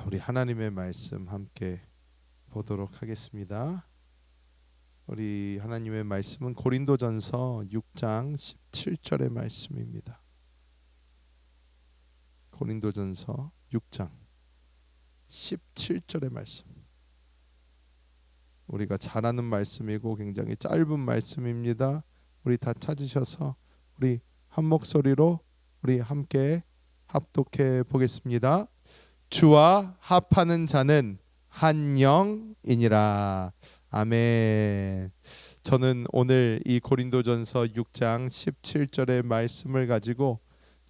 우리 하나님의 말씀 함께 보도록 하겠습니다. 우리 하나님의 말씀은 고린도전서 6장 17절의 말씀입니다. 고린도전서 6장 17절의 말씀. 우리가 잘 아는 말씀이고 굉장히 짧은 말씀입니다. 우리 다 찾으셔서 우리 한 목소리로 우리 함께 합독해 보겠습니다. 주와 합하는 자는 한 영이니라. 아멘. 저는 오늘 이 고린도전서 6장 17절의 말씀을 가지고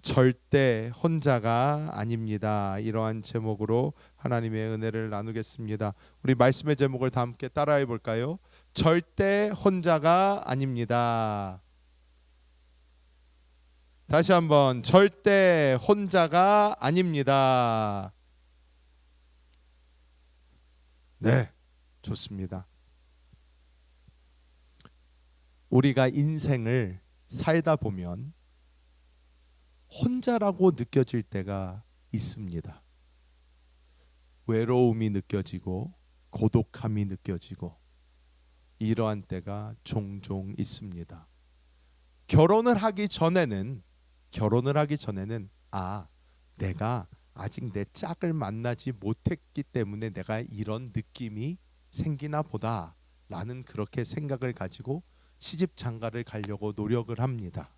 절대 혼자가 아닙니다, 이러한 제목으로 하나님의 은혜를 나누겠습니다. 우리 말씀의 제목을 다 함께 따라해 볼까요? 절대 혼자가 아닙니다. 다시 한번, 절대 혼자가 아닙니다. 네, 좋습니다. 우리가 인생을 살다 보면 혼자라고 느껴질 때가 있습니다. 외로움이 느껴지고 고독함이 느껴지고 이러한 때가 종종 있습니다. 결혼을 하기 전에는 내가 아직 내 짝을 만나지 못했기 때문에 내가 이런 느낌이 생기나 보다 라는 그렇게 생각을 가지고 시집 장가를 가려고 노력을 합니다.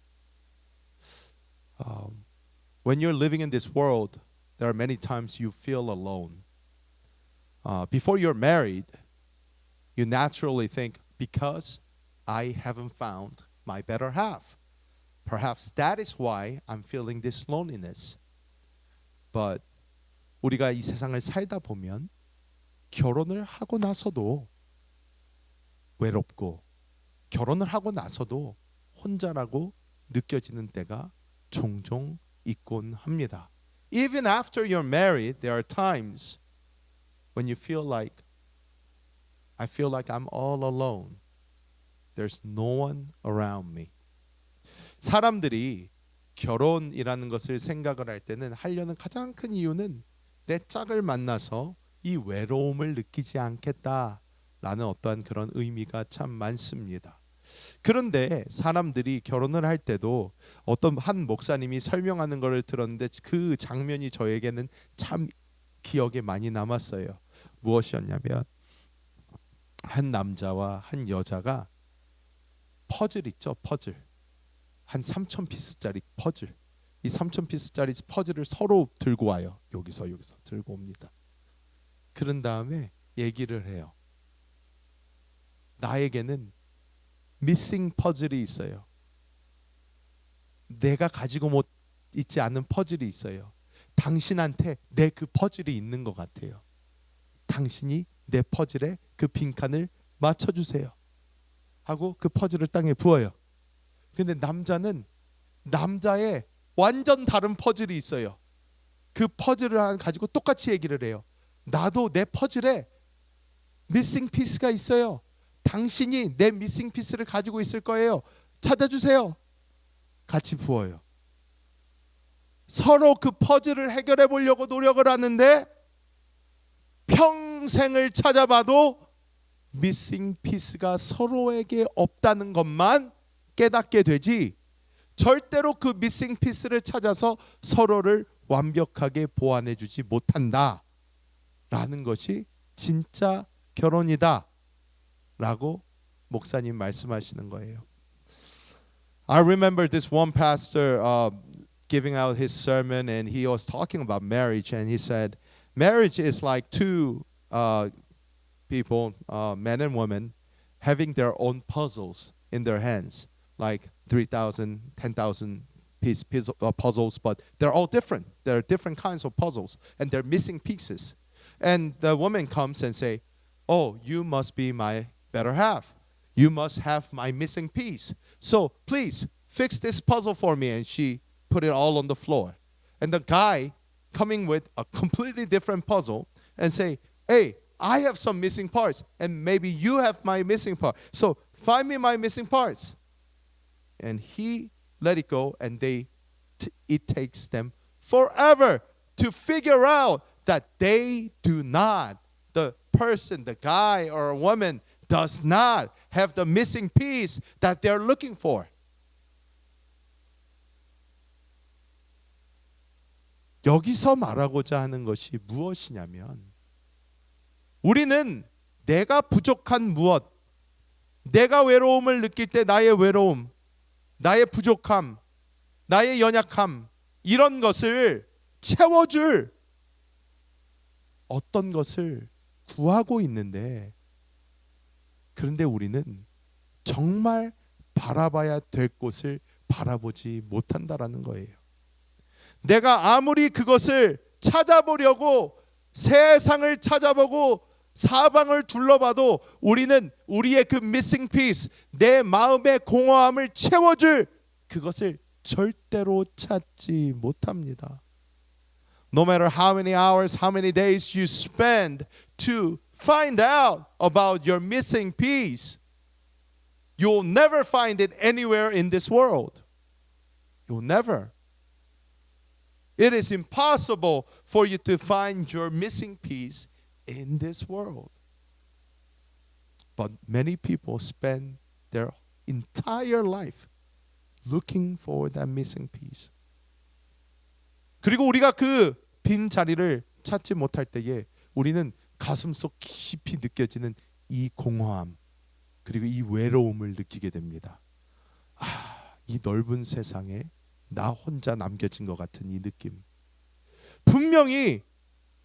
When you're living in this world, there are many times you feel alone. Before you're married, you naturally think, because I haven't found my better half. Perhaps that is why I'm feeling this loneliness. But 우리가 이 세상을 살다 보면 결혼을 하고 나서도 외롭고 결혼을 하고 나서도 혼자라고 느껴지는 때가 종종 있곤 합니다. Even after you're married, there are times when you feel like I feel like I'm all alone. There's no one around me. 사람들이 결혼이라는 것을 생각을 할 때는 하려는 가장 큰 이유는 내 짝을 만나서 이 외로움을 느끼지 않겠다라는 어떠한 그런 의미가 참 많습니다. 그런데 사람들이 결혼을 할 때도 어떤 한 목사님이 설명하는 것을 들었는데 그 장면이 저에게는 참 기억에 많이 남았어요. 무엇이었냐면 한 남자와 한 여자가 퍼즐 있죠, 퍼즐. 한 3,000피스짜리 퍼즐. 이 3,000피스짜리 퍼즐을 서로 들고 와요. 여기서 들고 옵니다. 그런 다음에 얘기를 해요. 나에게는 미싱 퍼즐이 있어요. 내가 가지고 못 있지 않은 퍼즐이 있어요. 당신한테 내 그 퍼즐이 있는 것 같아요. 당신이 내 퍼즐에 그 빈칸을 맞춰주세요 하고 그 퍼즐을 땅에 부어요. 근데 남자는 남자의 완전 다른 퍼즐이 있어요. 그 퍼즐을 가지고 똑같이 얘기를 해요. 나도 내 퍼즐에 미싱 피스가 있어요. 당신이 내 미싱 피스를 가지고 있을 거예요. 찾아주세요. 같이 부어요. 서로 그 퍼즐을 해결해 보려고 노력을 하는데 평생을 찾아봐도 미싱 피스가 서로에게 없다는 것만 깨닫게 되지 절대로 그 미싱 피스를 찾아서 서로를 완벽하게 보완해 주지 못한다 라는 것이 진짜 결혼이다 라고 목사님 말씀하시는 거예요. I remember this one pastor giving out his sermon and he was talking about marriage and he said marriage is like two people, men and women, having their own puzzles in their hands. Like 3,000, 10,000 piece puzzles, but they're all different. There are different kinds of puzzles, and they're missing pieces. And the woman comes and say, "Oh, you must be my better half. You must have my missing piece. So please fix this puzzle for me." And she put it all on the floor. And the guy coming with a completely different puzzle and say, "Hey, I have some missing parts, and maybe you have my missing part. So find me my missing parts." And he let it go, and it takes them forever to figure out that they do not, the person, the guy or a woman does not have the missing piece that they're looking for. 여기서 말하고자 하는 것이 무엇이냐면 우리는 내가 부족한 무엇, 내가 외로움을 느낄 때 나의 외로움, 나의 부족함, 나의 연약함 이런 것을 채워줄 어떤 것을 구하고 있는데 그런데 우리는 정말 바라봐야 될 곳을 바라보지 못한다라는 거예요. 내가 아무리 그것을 찾아보려고 세상을 찾아보고 사방을 둘러봐도 우리는 우리의 그 missing piece, 내 마음의 공허함을 채워줄 그것을 절대로 찾지 못합니다. No matter how many hours, how many days you spend to find out about your missing piece, you'll never find it anywhere in this world. You'll never. It is impossible for you to find your missing piece in this world. But many people spend their entire life looking for that missing piece. 그리고 우리가 그 빈 자리를 찾지 못할 때에 우리는 가슴속 깊이 느껴지는 이 공허함 그리고 이 외로움을 느끼게 됩니다. 이 넓은 세상에 나 혼자 남겨진 것 같은 이 느낌. 분명히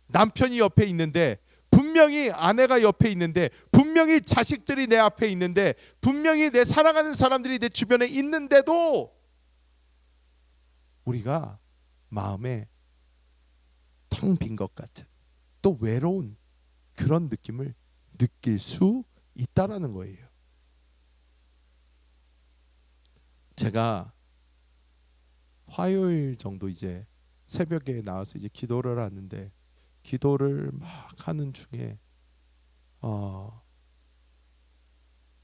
남편이 옆에 있는데 분명히 아내가 옆에 있는데 분명히 자식들이 내 앞에 있는데 분명히 내 사랑하는 사람들이 내 주변에 있는데도 우리가 마음에 텅 빈 것 같은 또 외로운 그런 느낌을 느낄 수 있다라는 거예요. 제가 화요일 정도 이제 새벽에 나와서 이제 기도를 하는데 기도를 막 하는 중에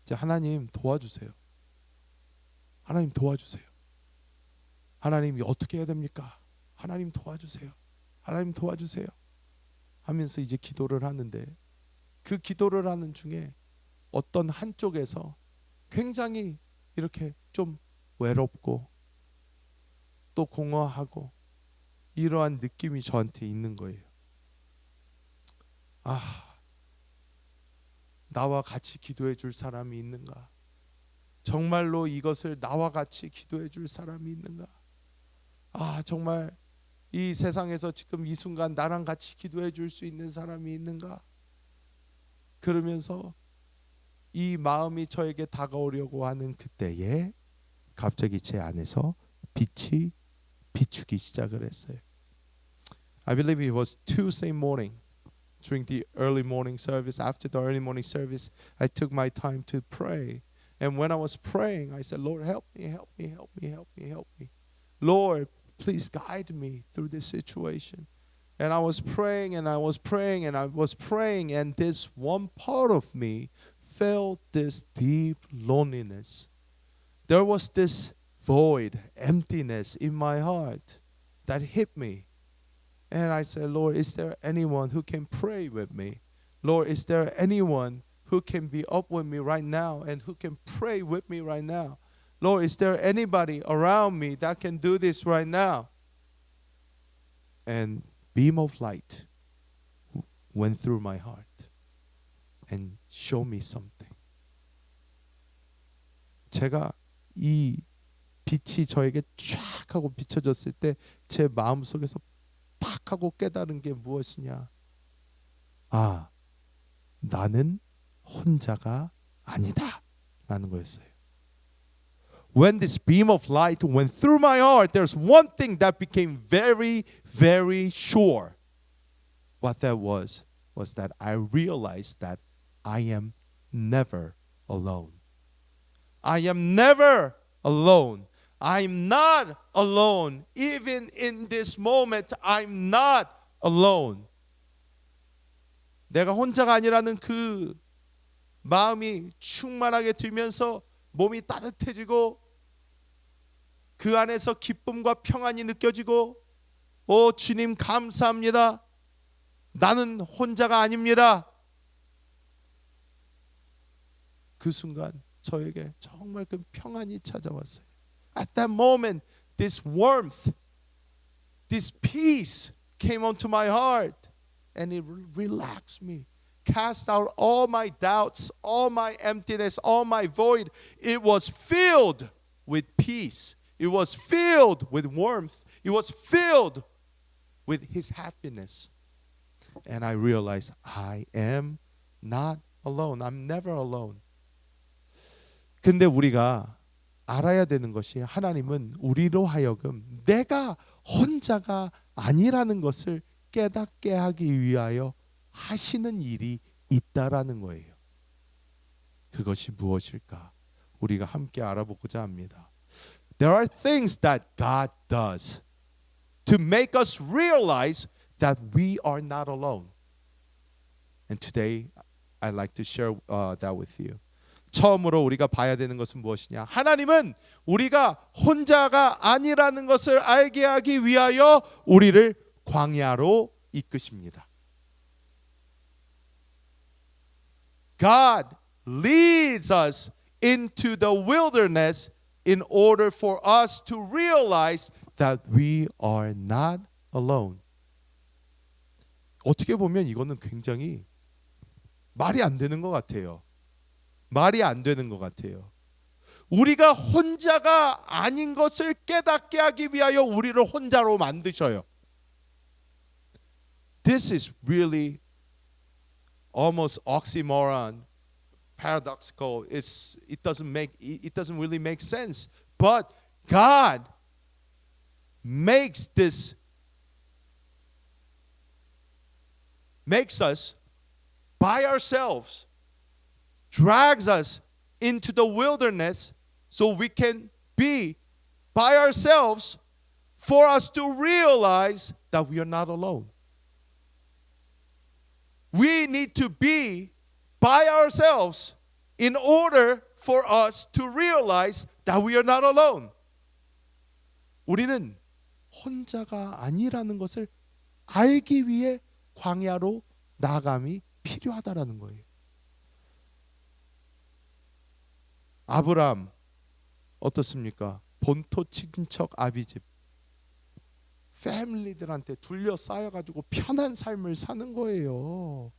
이제 하나님 도와주세요. 하나님 도와주세요. 하나님이 어떻게 해야 됩니까? 하나님 도와주세요. 하나님 도와주세요. 하면서 이제 기도를 하는데 그 기도를 하는 중에 어떤 한쪽에서 굉장히 이렇게 좀 외롭고 또 공허하고 이러한 느낌이 저한테 있는 거예요. 나와 같이 기도해 줄 사람이 있는가? 정말로 이것을 나와 같이 기도해 줄 사람이 있는가? 정말 이 세상에서 지금 이 순간 나랑 같이 기도해 줄 수 있는 사람이 있는가? 그러면서 이 마음이 저에게 다가오려고 하는 그때에 갑자기 제 안에서 빛이 비추기 시작을 했어요. I believe it was Tuesday morning during the early morning service. After the early morning service, I took my time to pray. And when I was praying, I said, Lord, help me, help me, help me, help me, help me. Lord, please guide me through this situation. And I was praying and I was praying and I was praying, and this one part of me felt this deep loneliness. There was this void, emptiness in my heart that hit me. And I said, Lord, is there anyone who can pray with me? Lord, is there anyone who can be up with me right now and who can pray with me right now? Lord, is there anybody around me that can do this right now? And beam of light went through my heart and showed me something. 제가 이 빛이 저에게 쫙 하고 비춰졌을 때 제 마음속에서 탁 하고 깨달은 게 무엇이냐? 나는 혼자가 아니다 라는 거였어요. When this beam of light went through my heart, there's one thing that became very, very sure. What that was that I realized that I am never alone. I am never alone. I'm not alone. Even in this moment, I'm not alone. 내가 혼자가 아니라는 그 마음이 충만하게 들면서 몸이 따뜻해지고 그 안에서 기쁨과 평안이 느껴지고 주님 감사합니다. 나는 혼자가 아닙니다. 그 순간 저에게 정말 그 평안이 찾아왔어요. At that moment, this warmth, this peace came onto my heart, and it relaxed me, cast out all my doubts, all my emptiness, all my void. It was filled with peace. It was filled with warmth. It was filled with His happiness. And I realized I am not alone. I'm never alone. 근데 우리가 알아야 되는 것이 하나님은 우리로 하여금 내가 혼자가 아니라는 것을 깨닫게 하기 위하여 하시는 일이 있다라는 거예요. 그것이 무엇일까? 우리가 함께 알아보고자 합니다. There are things that God does to make us realize that we are not alone. And today I'd like to share that with you. 처음으로 우리가 봐야 되는 것은 무엇이냐? 하나님은 우리가 혼자가 아니라는 것을 알게 하기 위하여 우리를 광야로 이끄십니다. God leads us into the wilderness in order for us to realize that we are not alone. 어떻게 보면 이거는 굉장히 말이 안 되는 것 같아요. 말이 안 되는 것 같아요. 우리가 혼자가 아닌 것을 깨닫게 하기 위하여 우리를 혼자로 만드셔요. This is really almost oxymoron, paradoxical. It doesn't really make sense. But God makes us by ourselves, drags us into the wilderness so we can be by ourselves for us to realize that we are not alone. We need to be by ourselves in order for us to realize that we are not alone. 우리는 혼자가 아니라는 것을 알기 위해 광야로 나감이 필요하다라는 거예요. 아브라함 어떻습니까? 본토 친척 아비집 패밀리들한테 둘러싸여가지고 편한 삶을 사는 거예요.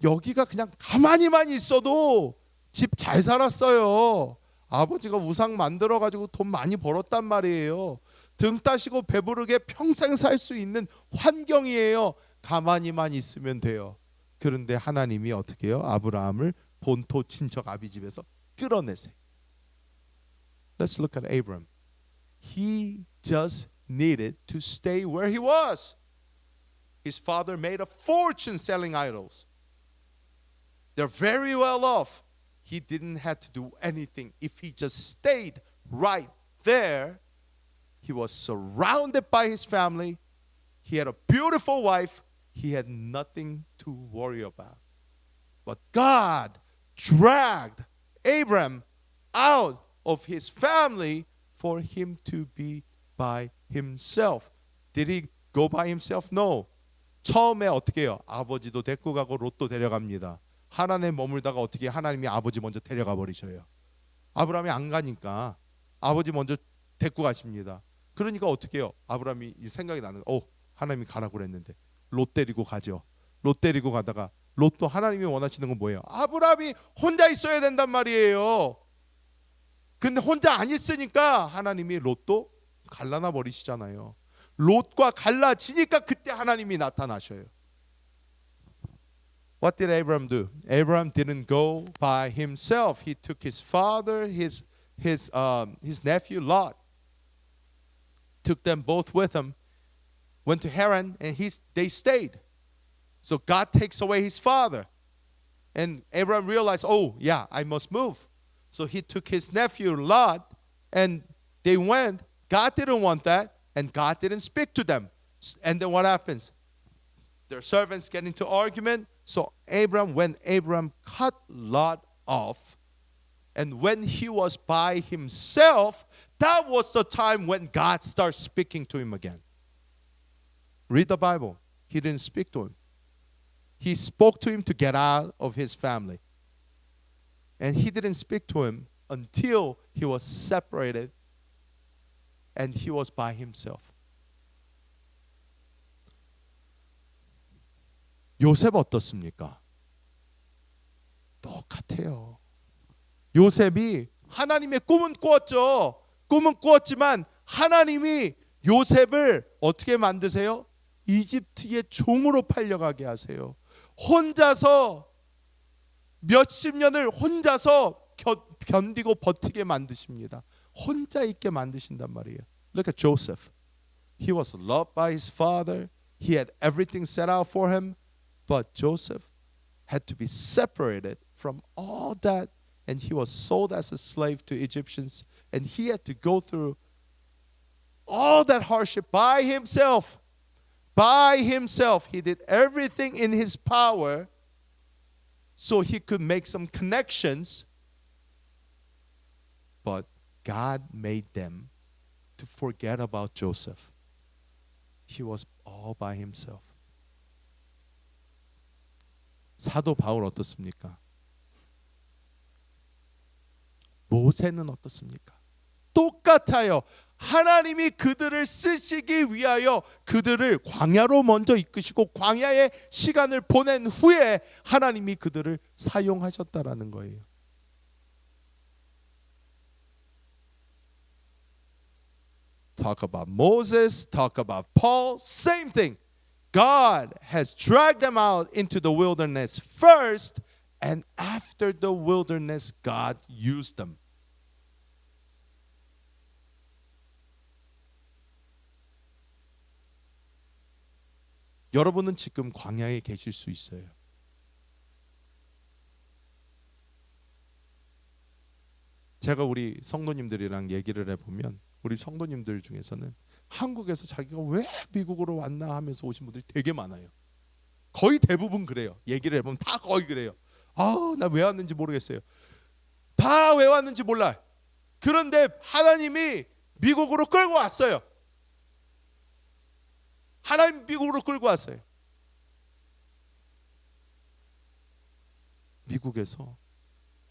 여기가 그냥 가만히만 있어도 집 잘 살았어요. 아버지가 우상 만들어가지고 돈 많이 벌었단 말이에요. 등 따시고 배부르게 평생 살 수 있는 환경이에요. 가만히만 있으면 돼요. 그런데 하나님이 어떻게 해요? 아브라함을 본토 친척 아비집에서 끌어내세요. Let's look at Abram. He just needed to stay where he was. His father made a fortune selling idols. They're very well off. He didn't have to do anything. If he just stayed right there, he was surrounded by his family. He had a beautiful wife. He had nothing to worry about. But God dragged Abram out of his family for him to be by himself. Did he go by himself? No. 처음에 어떻게 해요? 아버지도 데리고 가고 롯도 데려갑니다. 하나님에 머물다가 어떻게 하나님이 아버지 먼저 데려가 버리셔요. 아브라함이 안 가니까 아버지 먼저 데리고 가십니다. 그러니까 어떻게 해요? 아브라함이 생각이 나는 거예요. 하나님이 가라고 그랬는데 롯 데리고 가죠. 롯 데리고 가다가 롯도 하나님이 원하시는 건 뭐예요? 아브라함이 혼자 있어야 된단 말이에요. 근데 혼자 안 있으니까 하나님이 롯도 갈라놔 버리시잖아요. 롯과 갈라지니까 그때 하나님이 나타나셔요. What did Abraham do? Abraham didn't go by himself. He took his father, his nephew Lot, took them both with him, went to Haran, and they stayed. So God takes away his father. And Abraham realized, oh, yeah, I must move. So he took his nephew Lot, and they went. God didn't want that, and God didn't speak to them. And then what happens? Their servants get into argument. So when Abraham cut Lot off, and when he was by himself, that was the time when God starts speaking to him again. Read the Bible. he didn't speak to him. He spoke to him to get out of his family. And he didn't speak to him until he was separated and he was by himself. 요셉 어떻습니까? 똑같아요. 요셉이 하나님의 꿈은 꾸었죠. 꿈은 꾸었지만 하나님이 요셉을 어떻게 만드세요? 이집트의 종으로 팔려가게 하세요. 혼자서 몇십 년을 혼자서 견디고 버티게 만드십니다. 혼자 있게 만드신단 말이에요. Look at Joseph. He was loved by his father. He had everything set out for him. But Joseph had to be separated from all that, and he was sold as a slave to Egyptians, and he had to go through all that hardship by himself. By himself. He did everything in his power so he could make some connections. But God made them to forget about Joseph. He was all by himself. 사도 바울 어떻습니까? 모세는 어떻습니까? 똑같아요. 하나님이 그들을 쓰시기 위하여 그들을 광야로 먼저 이끄시고 광야의 시간을 보낸 후에 하나님이 그들을 사용하셨다라는 거예요. Talk about Moses, talk about Paul, same thing. God has dragged them out into the wilderness first, and after the wilderness, God used them. 여러분은 지금 광야에 계실 수 있어요. 제가 우리 성도님들이랑 얘기를 해보면 우리 성도님들 중에서는 한국에서 자기가 왜 미국으로 왔나 하면서 오신 분들이 되게 많아요. 거의 대부분 그래요. 얘기를 해보면 다 거의 그래요. 나 왜 왔는지 모르겠어요. 다 왜 왔는지 몰라요. 그런데 하나님이 미국으로 끌고 왔어요. 하나님 미국으로 끌고 왔어요. 미국에서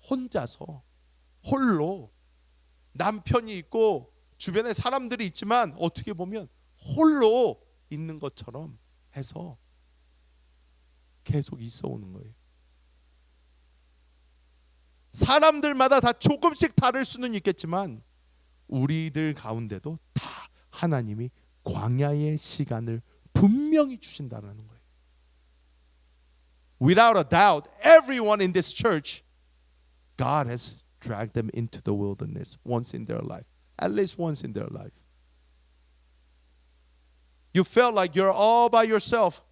혼자서 홀로 남편이 있고 주변에 사람들이 있지만 어떻게 보면 홀로 있는 것처럼 해서 계속 있어 오는 거예요. 사람들마다 다 조금씩 다를 수는 있겠지만 우리들 가운데도 다 하나님이 광야의 시간을 분명히 주신다는 거예요. Without a doubt, everyone in this church, God has dragged them into the wilderness once in their life. At least once in their life. You felt like you're all by yourself.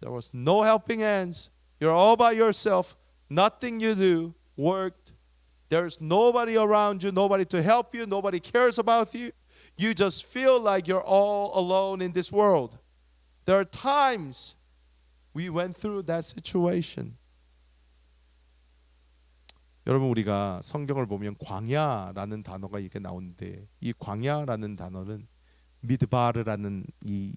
There was no helping hands. You're all by yourself. Nothing you do worked. There's nobody around you, nobody to help you, nobody cares about you. You just feel like you're all alone in this world. There are times we went through that situation. 여러분 우리가 성경을 보면 광야라는 단어가 이게 나오는데 이 광야라는 단어는 미드바르라는 이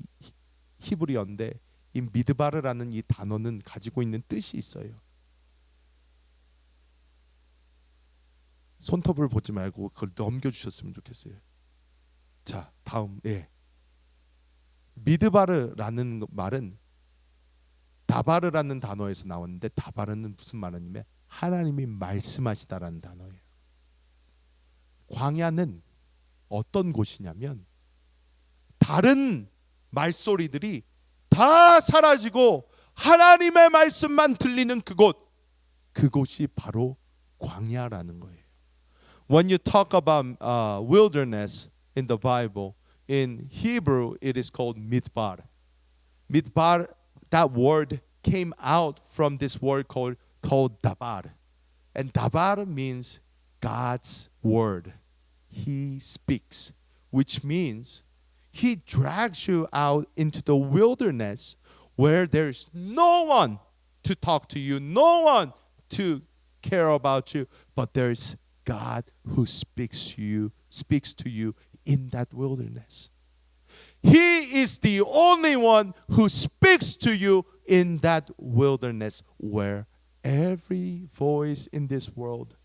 히브리어인데 이 미드바르라는 이 단어는 가지고 있는 뜻이 있어요. 손톱을 보지 말고 그걸 넘겨주셨으면 좋겠어요. 자, 다음. 미드바르라는 말은 다바르라는 단어에서 나왔는데 다바르는 무슨 말이냐면 하나님이 말씀하시다라는 단어예요. 광야는 어떤 곳이냐면 다른 말소리들이 다 사라지고 하나님의 말씀만 들리는 그곳이 바로 광야라는 거예요. When you talk about wilderness in the Bible, in Hebrew it is called midbar. Midbar, that word came out from this word called dabar. And dabar means God's word. He speaks, which means He drags you out into the wilderness where there's no one to talk to you, no one to care about you, but there's God who speaks to you in that wilderness. He is the only one who speaks to you in that wilderness where every voice in this world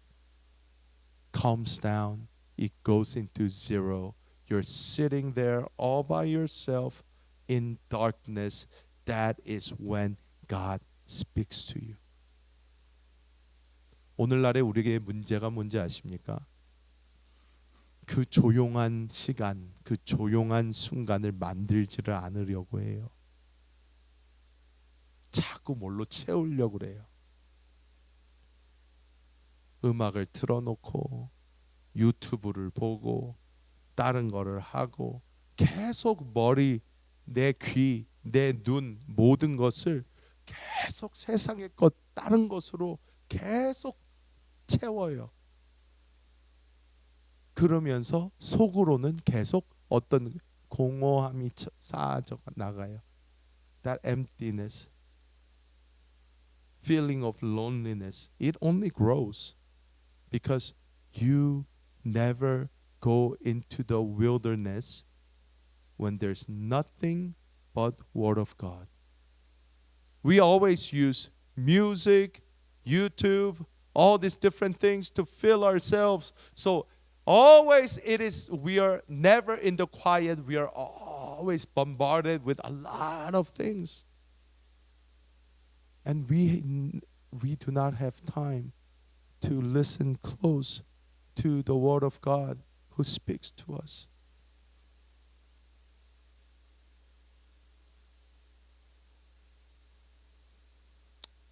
calms down. It goes into zero. You're sitting there all by yourself in darkness. That is when God speaks to you. 오늘날의 우리에게 문제가 뭔지 아십니까? 그 조용한 시간, 그 조용한 순간을 만들지를 않으려고 해요. 자꾸 뭘로 채우려고 그래요. 음악을 틀어놓고 유튜브를 보고 다른 거를 하고 계속 머리, 내 귀, 내 눈 모든 것을 계속 세상의 것 다른 것으로 계속 채워요. 그러면서 속으로는 계속 어떤 공허함이 쌓아져 나가요. That emptiness, feeling of loneliness, it only grows because you never go into the wilderness when there's nothing but Word of God. We always use music, YouTube, all these different things to fill ourselves. So always we are never in the quiet. We are always bombarded with a lot of things. And we do not have time to listen close to the Word of God who speaks to us.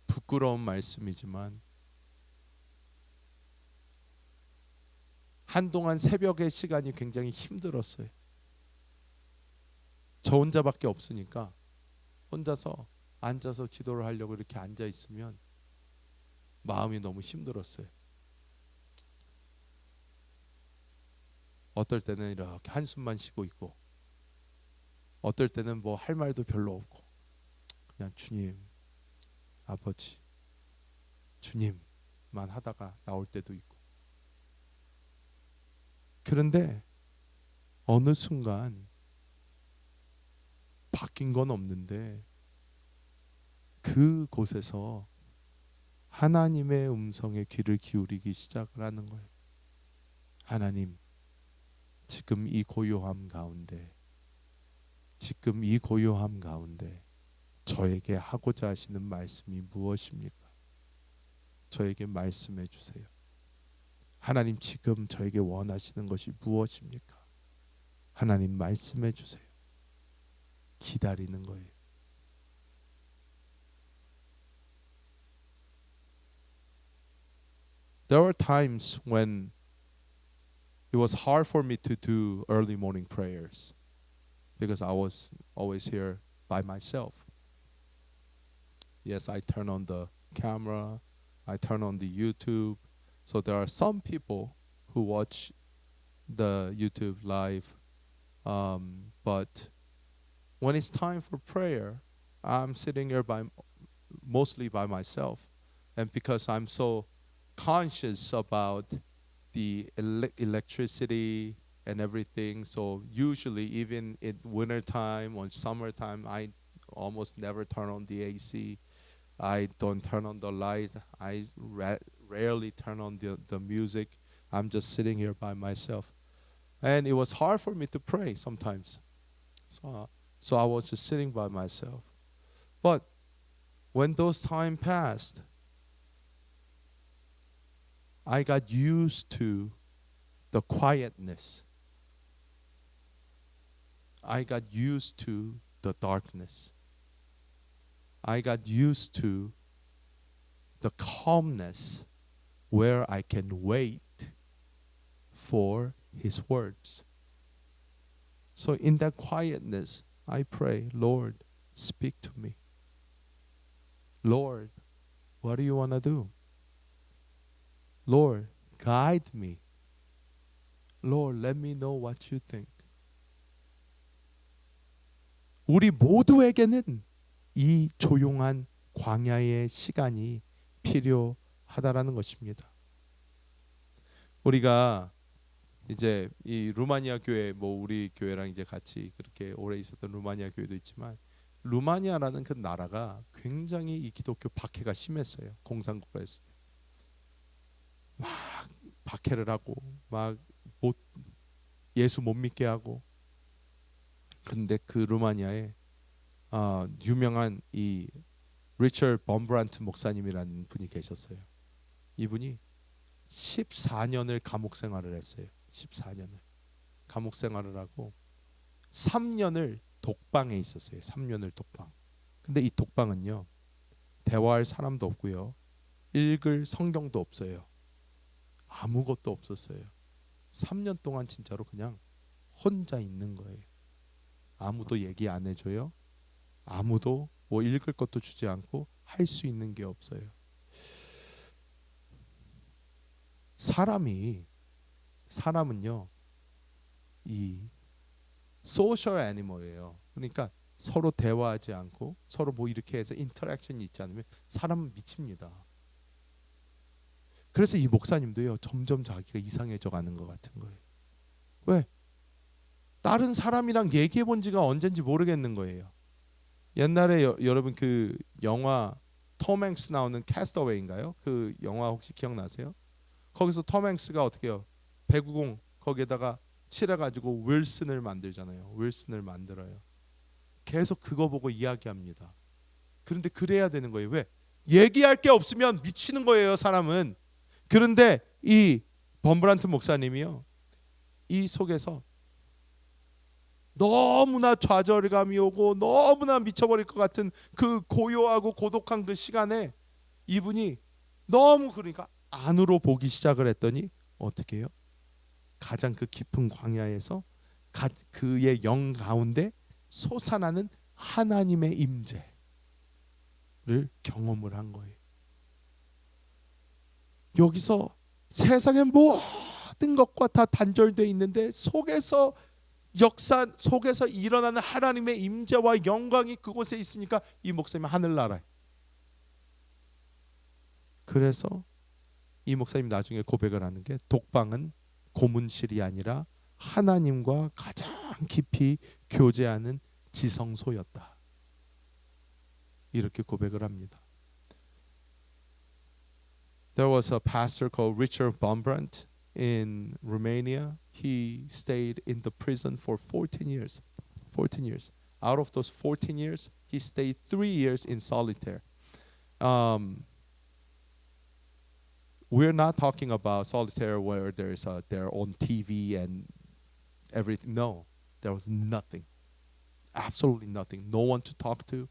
부끄러운 말씀이지만 한동안 새벽의 시간이 굉장히 힘들었어요. 저 혼자밖에 없으니까 혼자서 앉아서 기도를 하려고 이렇게 앉아 있으면 마음이 너무 힘들었어요. 어떨 때는 이렇게 한숨만 쉬고 있고 어떨 때는 뭐 할 말도 별로 없고 그냥 주님, 아버지, 주님만 하다가 나올 때도 있고. 그런데 어느 순간 바뀐 건 없는데 그곳에서 하나님의 음성에 귀를 기울이기 시작을 하는 거예요. 하나님, 지금 이 고요함 가운데 저에게 하고자 하시는 말씀이 무엇입니까? 저에게 말씀해 주세요. 하나님, 지금 저에게 원하시는 것이 무엇입니까? 하나님, 말씀해 주세요. 기다리는 거예요. There were times when it was hard for me to do early morning prayers because I was always here by myself. Yes, I turn on the camera, I turn on the YouTube. So there are some people who watch the YouTube live, but when it's time for prayer, I'm sitting here mostly by myself, and because I'm so conscious about the electricity and everything, so usually even in winter time or summertime, I almost never turn on the AC. I don't turn on the light. I rarely turn on the music. I'm just sitting here by myself. And it was hard for me to pray sometimes. So I was just sitting by myself. But when those time passed, I got used to the quietness. I got used to the darkness. I got used to the calmness where I can wait for His words. So in that quietness, I pray, Lord, speak to me. Lord, what do you want to do? Lord, guide me. Lord, let me know what you think. 우리 모두에게는 이 조용한 광야의 시간이 필요하다라는 것입니다. 우리가 이제 이 루마니아 교회 뭐 우리 교회랑 이제 같이 그렇게 오래 있었던 루마니아 교회도 있지만 루마니아라는 그 나라가 굉장히 이 기독교 박해가 심했어요. 공산국가였을 때 막 박해를 하고 막 못 예수 못 믿게 하고. 근데 그 루마니아에 유명한 이 리처드 범브란트 목사님이라는 분이 계셨어요. 이분이 14년을 감옥 생활을 했어요. 14년을 감옥 생활을 하고 3년을 독방에 있었어요. 3년을 독방. 근데 이 독방은요, 대화할 사람도 없고요, 읽을 성경도 없어요. 아무것도 없었어요. 3년 동안 진짜로 그냥 혼자 있는 거예요. 아무도 얘기 안 해줘요. 아무도 뭐 읽을 것도 주지 않고 할 수 있는 게 없어요. 사람은요 이 소셜 애니멀이에요. 그러니까 서로 대화하지 않고 서로 뭐 이렇게 해서 인터랙션이 있지 않으면 사람은 미칩니다. 그래서 이 목사님도요 점점 자기가 이상해져 가는 것 같은 거예요. 왜? 다른 사람이랑 얘기해 본 지가 언젠지 모르겠는 거예요. 옛날에 여러분 그 영화 톰 행스 나오는 캐스터웨이인가요? 그 영화 혹시 기억나세요? 거기서 톰 행스가 어떻게 해요? 배구공 거기에다가 칠해가지고 윌슨을 만들잖아요. 윌슨을 만들어요. 계속 그거 보고 이야기합니다. 그런데 그래야 되는 거예요. 왜? 얘기할 게 없으면 미치는 거예요, 사람은. 그런데 이 범브란트 목사님이요, 이 속에서 너무나 좌절감이 오고 너무나 미쳐버릴 것 같은 그 고요하고 고독한 그 시간에 이분이 너무 그러니까 안으로 보기 시작을 했더니 어떻게 해요? 가장 그 깊은 광야에서 그의 영 가운데 솟아나는 하나님의 임재를 경험을 한 거예요. 여기서 세상의 모든 것과 다 단절되어 있는데 속에서 일어나는 하나님의 임재와 영광이 그곳에 있으니까 이 목사님은 하늘나라에. 그래서 이 목사님 나중에 고백을 하는 게 독방은 고문실이 아니라 하나님과 가장 깊이 교제하는 지성소였다. 이렇게 고백을 합니다. There was a pastor called Richard Bombrand in Romania. He stayed in the prison for 14 years. 14 years. Out of those 14 years, he stayed 3 years in solitaire. We're not talking about solitaire where there's their own TV and everything. No, there was nothing. Absolutely nothing. No one to talk to.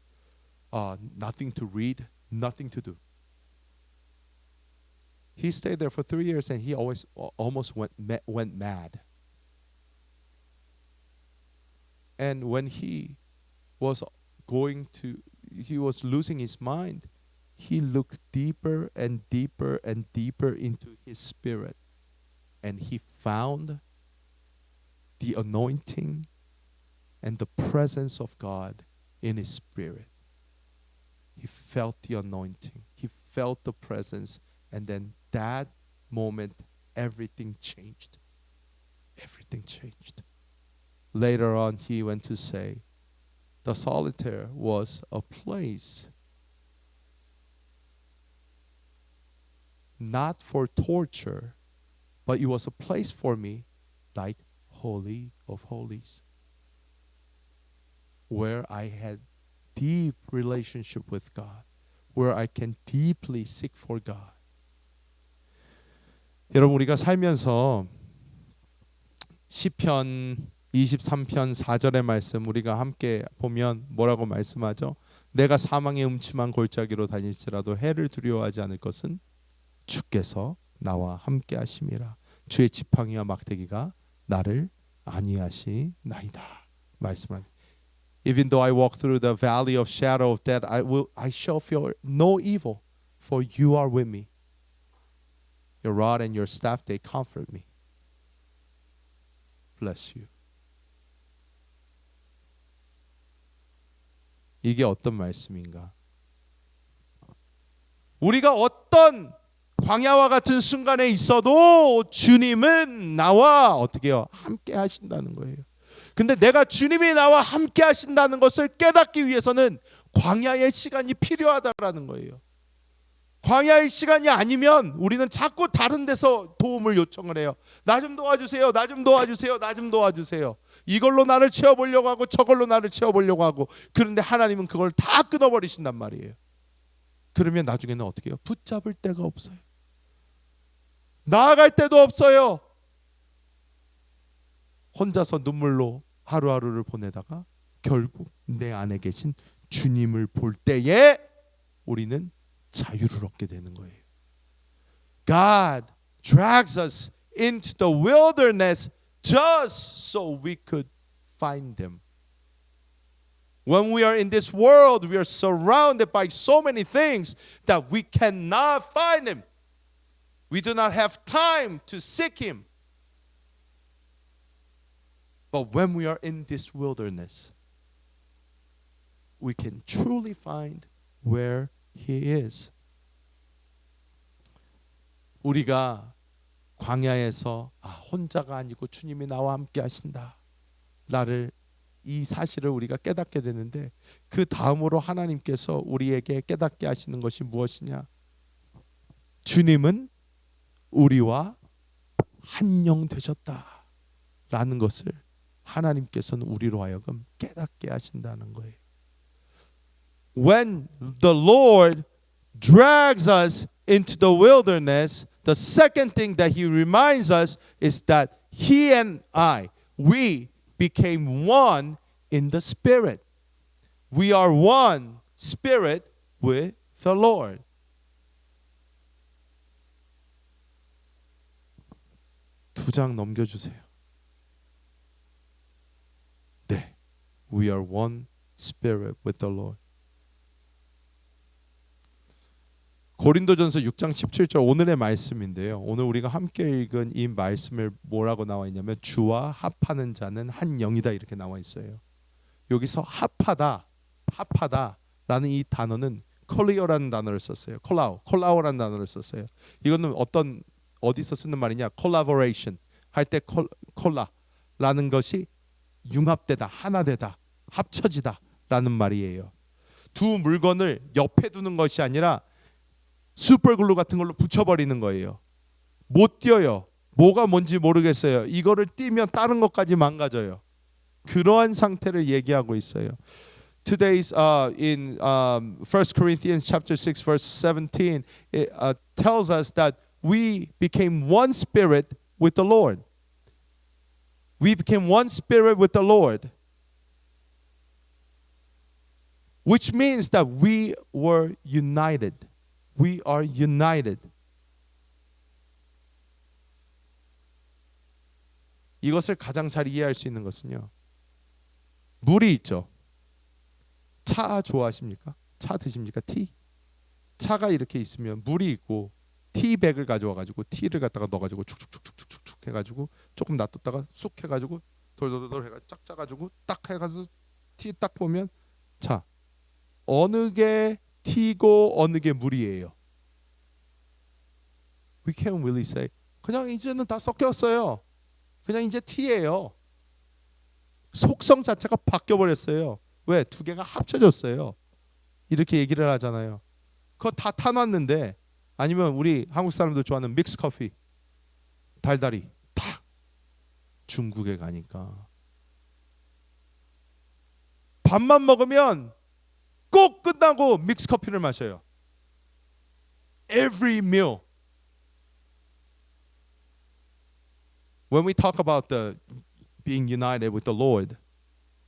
Nothing to read. Nothing to do. He stayed there for 3 years and he almost went mad. And when he was losing his mind, he looked deeper and deeper and deeper into his spirit, and he found the anointing and the presence of God in his spirit. He felt the anointing. He felt the presence. And then that moment, everything changed. Everything changed. Later on, he went to say, the solitaire was a place not for torture, but it was a place for me like Holy of Holies, where I had deep relationship with God, where I can deeply seek for God. 여러분, 우리가 살면서 시편 23편 4절의 말씀 우리가 함께 보면 뭐라고 말씀하죠? 내가 사망의 음침한 골짜기로 다닐지라도 해를 두려워하지 않을 것은 주께서 나와 함께 하심이라. 주의 지팡이와 막대기가 나를 안위하시나이다. 말씀합니다. Even though I walk through the valley of shadow of death, I shall fear no evil, for you are with me. Your rod and your staff, they comfort me. Bless you. 이게 어떤 말씀인가? 우리가 어떤 광야와 같은 순간에 있어도 주님은 나와 어떻게 해요? 함께 하신다는 거예요. 근데 내가 주님이 나와 함께 하신다는 것을 깨닫기 위해서는 광야의 시간이 필요하다라는 거예요. 광야의 시간이 아니면 우리는 자꾸 다른 데서 도움을 요청을 해요. 나 좀 도와주세요. 나 좀 도와주세요. 나 좀 도와주세요. 이걸로 나를 채워보려고 하고 저걸로 나를 채워보려고 하고, 그런데 하나님은 그걸 다 끊어버리신단 말이에요. 그러면 나중에는 어떻게 해요? 붙잡을 데가 없어요. 나아갈 데도 없어요. 혼자서 눈물로 하루하루를 보내다가 결국 내 안에 계신 주님을 볼 때에 우리는 자유를 얻게 되는 거예요. God drags us into the wilderness just so we could find Him. When we are in this world, we are surrounded by so many things that we cannot find Him. We do not have time to seek Him. But when we are in this wilderness, we can truly find where He is. 우리가 광야에서 혼자가 아니고 주님이 나와 함께 하신다 라를 이 사실을 우리가 깨닫게 되는데, 그 다음으로 하나님께서 우리에게 깨닫게 하시는 것이 무엇이냐? 주님은 우리와 한 영 되셨다 라는 것을 하나님께서는 우리로 하여금 깨닫게 하신다는 거예요. When the Lord drags us into the wilderness, the second thing that He reminds us is that He and I, we became one in the Spirit. We are one Spirit with the Lord. 두 장 넘겨주세요. 네, we are one Spirit with the Lord. 고린도전서 6장 17절 오늘의 말씀인데요. 오늘 우리가 함께 읽은 이 말씀을 뭐라고 나와 있냐면 주와 합하는 자는 한 영이다 이렇게 나와 있어요. 여기서 합하다라는 이 단어는 콜리오라는 단어를 썼어요. 콜라오라는 단어를 썼어요. 이거는 어디서 쓰는 말이냐? collaboration 할 때 콜라라는 것이 융합되다, 하나되다, 합쳐지다라는 말이에요. 두 물건을 옆에 두는 것이 아니라 슈퍼글루 같은 걸로 붙여버리는 거예요. 못 띄어요. 뭐가 뭔지 모르겠어요. 이거를 띄면 다른 것까지 망가져요. 그러한 상태를 얘기하고 있어요. Today's in 1 Corinthians chapter 6 verse 17 it tells us that we became one spirit with the Lord. We became one spirit with the Lord. Which means that we were united. We are united. 이것을 가장 잘 이해할 수 있는 것은요. 물이 있죠. 차 좋아하십니까? 차 드십니까? 티? 차가 이렇게 있으면 물이 있고 티백을 가져와 가지고 티를 갖다가 넣어 가지고 축축축축축축 해 가지고 조금 놔뒀다가 쑥 해 가지고 돌돌돌 해 가지고 쫙 짜 가지고 딱 해 가지고 티 딱 보면 자, 어느 게 티고 어느 게 물이에요. We can't really say 그냥 이제는 다 섞였어요. 그냥 이제 티예요. 속성 자체가 바뀌어 버렸어요. 왜? 두 개가 합쳐졌어요. 이렇게 얘기를 하잖아요. 그거 다 타놨는데, 아니면 우리 한국 사람들 좋아하는 믹스 커피, 달달이 탁 중국에 가니까 밥만 먹으면 꼭 끝나고 믹스 커피를 마셔요. Every meal. When we talk about the being united with the Lord,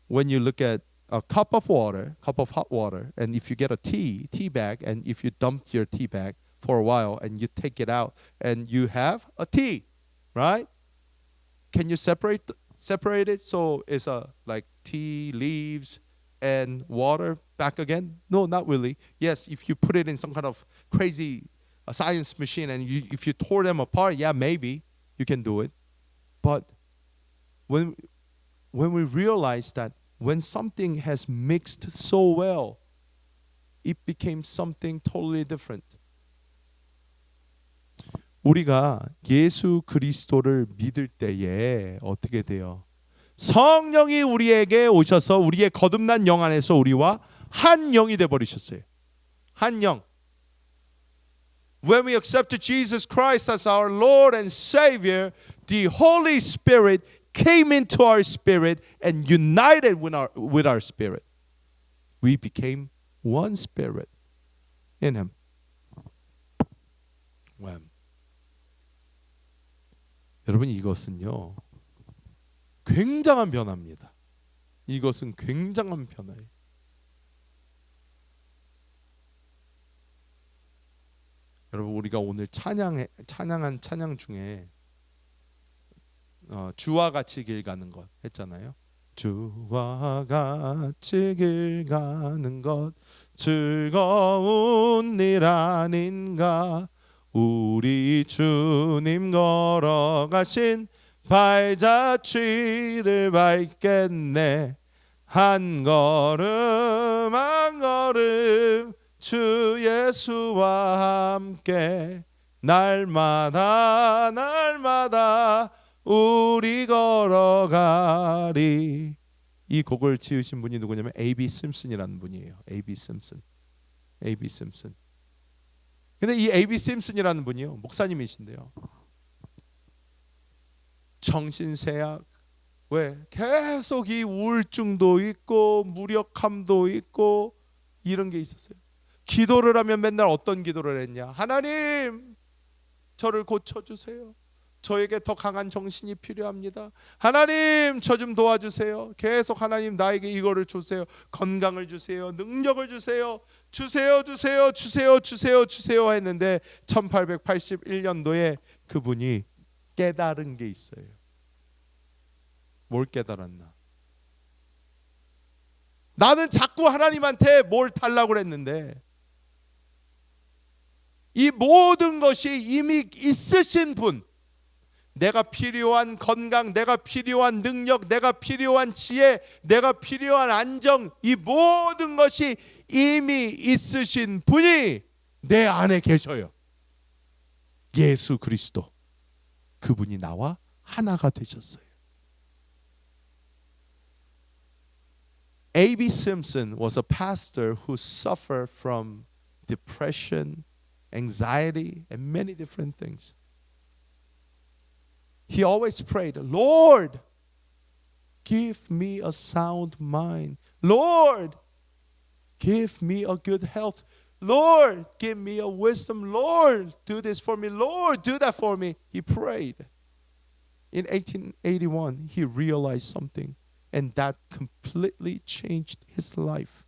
when you look at a cup of hot water, and if you get a tea bag, and if you dumped your tea bag for a while and you take it out and you have a tea, right? Can you separate it so it's like tea leaves and water back again? No, not really. Yes, if you put it in some kind of crazy science machine and if you tore them apart, yeah, maybe you can do it. But when we realize that when something has mixed so well, it became something totally different. 우리가 예수 그리스도를 믿을 때에 어떻게 돼요? 성령이 우리에게 오셔서 우리의 거듭난 영 안에서 우리와 한 영이 되어 버리셨어요. 한 영. When we accepted Jesus Christ as our Lord and Savior, the Holy Spirit came into our spirit and united with our spirit. We became one spirit in Him. When? 여러분, 이것은요 굉장한 변화입니다. 이것은 굉장한 변화예요. 여러분, 우리가 오늘 찬양한 찬양 중에 주와 같이 길 가는 것 했잖아요. 주와 같이 길 가는 것 즐거운 일 아닌가. 우리 주님 걸어가신 발자취를 밟겠네. 한 걸음 한 걸음 주 예수와 함께 날마다 날마다 우리 걸어가리. 이 곡을 지으신 분이 누구냐면 A.B. 심슨이라는 분이에요. A.B. 심슨. A.B. 심슨. 근데 이 A.B. 심슨이라는 분이요 목사님이신데요. 정신쇠약, 왜 계속 이 우울증도 있고 무력함도 있고 이런 게 있었어요. 기도를 하면 맨날 어떤 기도를 했냐? 하나님, 저를 고쳐주세요. 저에게 더 강한 정신이 필요합니다. 하나님, 저 좀 도와주세요. 계속 하나님 나에게 이거를 주세요. 건강을 주세요. 능력을 주세요. 주세요, 주세요, 주세요, 주세요, 주세요 했는데 1881년도에 그분이 깨달은 게 있어요. 뭘 깨달았나? 나는 자꾸 하나님한테 뭘 달라고 그랬는데 이 모든 것이 이미 있으신 분, 내가 필요한 건강, 내가 필요한 능력, 내가 필요한 지혜, 내가 필요한 안정, 이 모든 것이 이미 있으신 분이 내 안에 계셔요. 예수 그리스도. 그분이 나와 하나가 되셨어요. A.B. Simpson was a pastor who suffered from depression, anxiety, and many different things. He always prayed, Lord, give me a sound mind. Lord, give me a good health. Lord, give me a wisdom. Lord, do this for me. Lord, do that for me. He prayed. In 1881, he realized something, and that completely changed his life.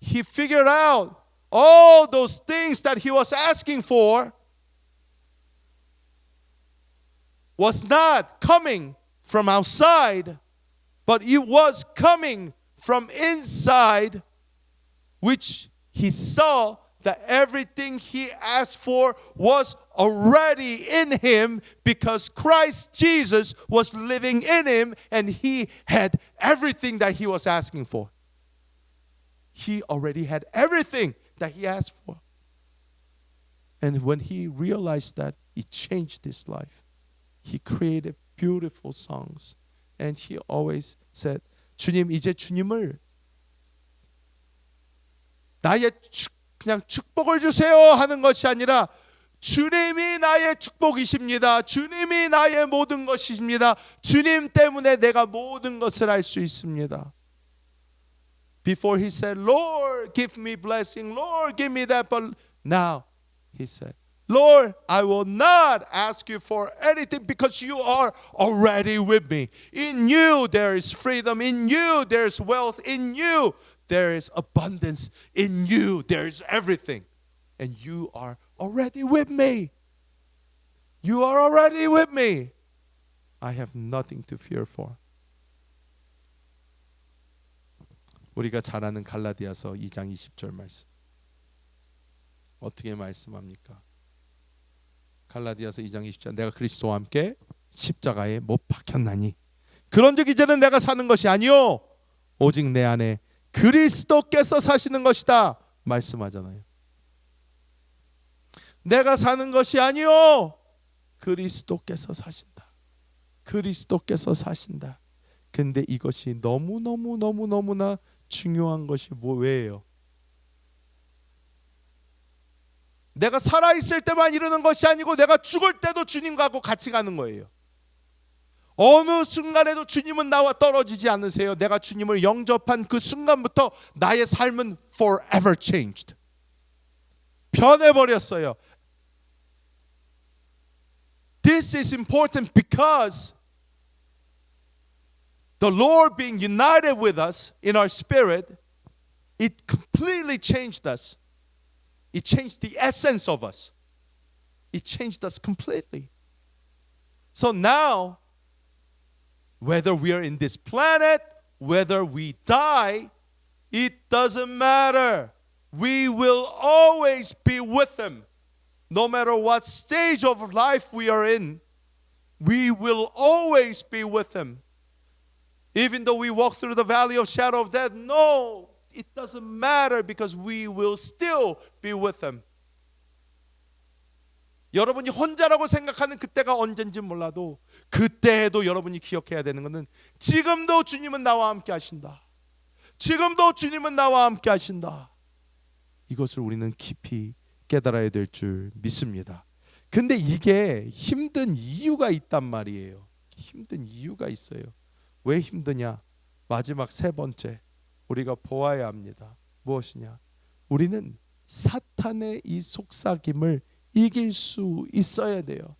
He figured out all those things that he was asking for was not coming from outside, but it was coming from inside, which he saw that everything he asked for was already in him because Christ Jesus was living in him and he had everything that he was asking for. He already had everything that he asked for. And when he realized that, it changed his life. He created beautiful songs. And he always said, 주님, 이제 주님을 나의 그냥 축복을 주세요 하는 것이 아니라 주님이 나의 축복이십니다. 주님이 나의 모든 것이십니다. 주님 때문에 내가 모든 것을 할 수 있습니다. Before he said, Lord, give me blessing. Lord, give me that. But now he said, Lord, I will not ask you for anything because you are already with me. In you there is freedom. In you there is wealth. In you there is abundance. In you there is everything. And you are already with me. You are already with me. I have nothing to fear for. 우리가 잘 아는 갈라디아서 2장 20절 말씀. 어떻게 말씀합니까? 갈라디아서 2장 20절. 내가 그리스도와 함께 십자가에 못 박혔나니 그런즉 이제는 내가 사는 것이 아니요 오직 내 안에 그리스도께서 사시는 것이다 말씀하잖아요. 내가 사는 것이 아니요 그리스도께서 사신다. 그리스도께서 사신다. 근데 이것이 너무나 중요한 것이 왜예요? 내가 살아있을 때만 이루는 것이 아니고 내가 죽을 때도 주님과 같이 가는 거예요. 어느 순간에도 주님은 나와 떨어지지 않으세요. 내가 주님을 영접한 그 순간부터 나의 삶은 forever changed. 변해버렸어요. This is important because the Lord being united with us in our spirit, it completely changed us. It changed the essence of us. It changed us completely. So now, whether we are in this planet, whether we die, it doesn't matter. We will always be with Him. No matter what stage of life we are in, we will always be with Him. Even though we walk through the valley of shadow of death, no, it doesn't matter because we will still be with Him. 여러분이 혼자라고 생각하는 그때가 언젠지 몰라도 그때에도 여러분이 기억해야 되는 것은 지금도 주님은 나와 함께 하신다. 지금도 주님은 나와 함께 하신다. 이것을 우리는 깊이 깨달아야 될 줄 믿습니다. 근데 이게 힘든 이유가 있단 말이에요. 힘든 이유가 있어요. 왜 힘드냐? 마지막 세 번째 우리가 보아야 합니다. 무엇이냐? 우리는 사탄의 이 속삭임을 이길 수 있어야 돼요.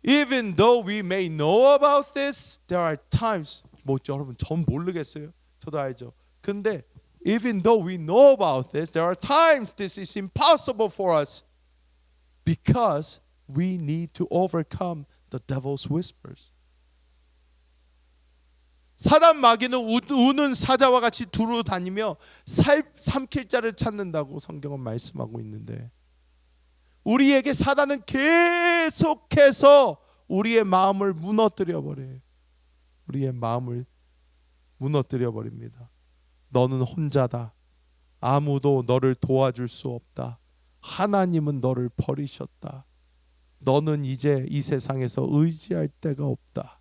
Even though we may know about this, there are times 여러분 전 모르겠어요. 저도 알죠. 근데 even though we know about this, there are times this is impossible for us because we need to overcome the devil's whispers. 사단 마귀는 우는 사자와 같이 두루 다니며 삼킬 자를 찾는다고 성경은 말씀하고 있는데 우리에게 사단은 계속해서 우리의 마음을 무너뜨려 버려요. 우리의 마음을 무너뜨려 버립니다. 너는 혼자다. 아무도 너를 도와줄 수 없다. 하나님은 너를 버리셨다. 너는 이제 이 세상에서 의지할 데가 없다.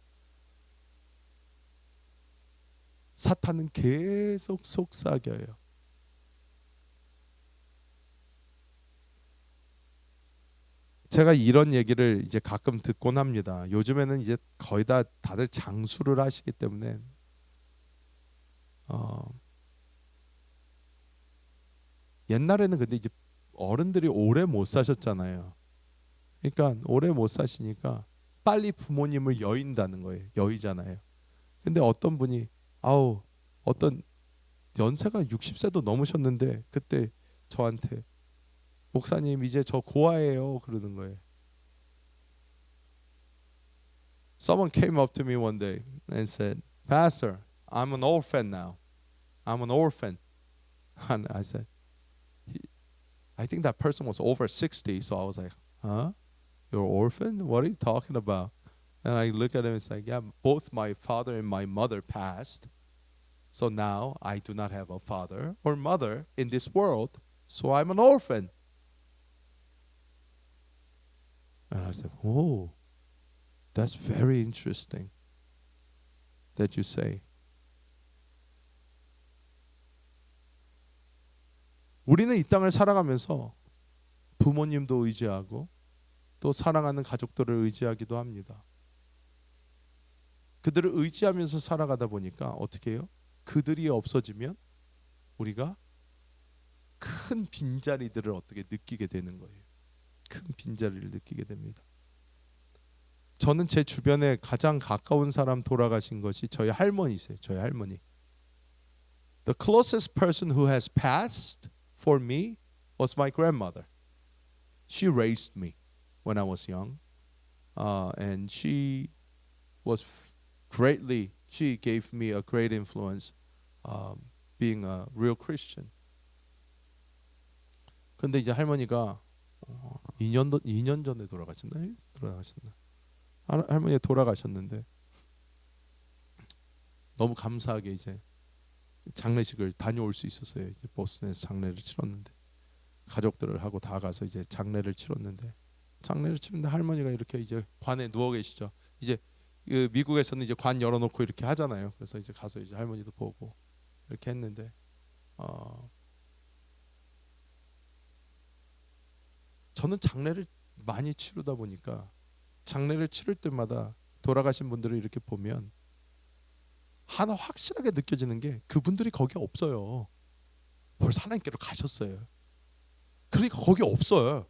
사탄은 계속 속삭여요. 제가 이런 얘기를 이제 가끔 듣곤 합니다. 요즘에는 이제 거의 다들 장수를 하시기 때문에 옛날에는 근데 이제 어른들이 오래 못 사셨잖아요. 그러니까 오래 못 사시니까 빨리 부모님을 여인다는 거예요. 여의잖아요. 근데 어떤 분이 어떤 연세가 60세도 넘으셨는데 그때 저한테 목사님 이제 저 고아예요 그러는 거예요. Someone came up to me one day and said, Pastor, I'm an orphan now. I'm an orphan. And I said, I think that person was over 60. So I was like, huh? You're an orphan? What are you talking about? And I look at him and it's like, yeah, both my father and my mother passed. So now I do not have a father or mother in this world. So I'm an orphan. And I said, oh, that's very interesting that you say. 우리는 이 땅을 살아가면서 부모님도 의지하고 또 사랑하는 가족들을 의지하기도 합니다. 그들을 의지하면서 살아가다 보니까 어떻게 해요? 그들이 없어지면 우리가 큰 빈자리들을 어떻게 느끼게 되는 거예요. 큰 빈자리를 느끼게 됩니다. 저는 제 주변에 가장 가까운 사람 돌아가신 것이 저희 할머니세요. 저희 할머니. The closest person who has passed for me was my grandmother. She raised me when I was young, and she was she gave me a great influence, being a real Christian. 근데 이제 할머니가 2년 전에 돌아가셨나? 할머니가 돌아가셨는데 너무 감사하게 이제 장례식을 다녀올 수 있었어요. 이제 보스턴에서 장례를 치렀는데 가족들을 하고 다 가서 이제 장례를 치렀는데 할머니가 이렇게 이제 관에 누워 계시죠. 이제 그 미국에서는 이제 관 열어놓고 이렇게 하잖아요. 그래서 이제 가서 이제 할머니도 보고 이렇게 했는데 저는 장례를 많이 치르다 보니까 장례를 치를 때마다 돌아가신 분들을 이렇게 보면 하나 확실하게 느껴지는 게 그분들이 거기 없어요. 벌써 하나님께로 가셨어요. 그러니까 거기 없어요.